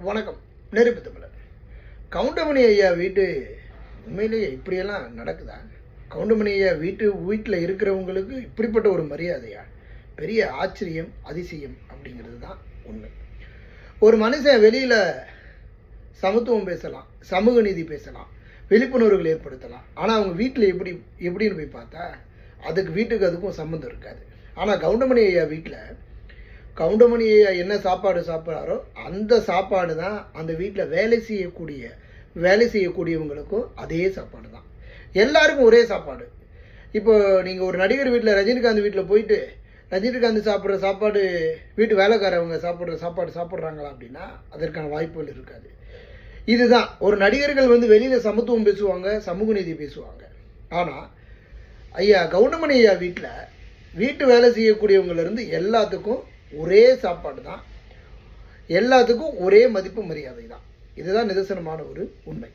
வணக்கம். நெருப்பு தமிழர். கவுண்டமணி ஐயா வீட்டு உண்மையிலேயே இப்படியெல்லாம் நடக்குதா? கவுண்டமணி ஐயா வீட்டில் இருக்கிறவங்களுக்கு இப்படிப்பட்ட ஒரு மரியாதையா? பெரிய ஆச்சரியம், அதிசயம் அப்படிங்கிறது தான் உண்மை. ஒரு மனுஷன் வெளியில் சமத்துவம் பேசலாம், சமூக நீதி பேசலாம், விழிப்புணர்வுகள் ஏற்படுத்தலாம். ஆனால் அவங்க வீட்டில் எப்படின்னு போய் பார்த்தா வீட்டுக்கு அதுக்கும் சம்மந்தம் இருக்காது. ஆனால் கவுண்டமணி ஐயா வீட்டில் கவுண்டமணி ஐயா என்ன சாப்பாடு சாப்பிட்றாரோ அந்த சாப்பாடு தான் அந்த வீட்டில் வேலை செய்யக்கூடியவங்களுக்கும் அதே சாப்பாடு தான். எல்லாருக்கும் ஒரே சாப்பாடு. இப்போ நீங்கள் ஒரு நடிகர் வீட்டில் ரஜினிகாந்த் வீட்டில் போயிட்டு ரஜினிகாந்த் சாப்பிட்ற சாப்பாடு வீட்டு வேலைக்காரவங்க சாப்பிட்ற சாப்பாடு சாப்பிட்றாங்களா அப்படின்னா அதற்கான வாய்ப்புகள் இருக்காது. இதுதான் ஒரு நடிகர்கள் வெளியில் சமத்துவம் பேசுவாங்க, சமூக நீதி பேசுவாங்க. ஆனால் ஐயா கவுண்டமணி ஐயா வீட்டு வேலை செய்யக்கூடியவங்கலேருந்து எல்லாத்துக்கும் ஒரே சாப்பாடு தான், எல்லாத்துக்கும் ஒரே மதிப்பு மரியாதை தான். இதுதான் நிதர்சனமான ஒரு உண்மை.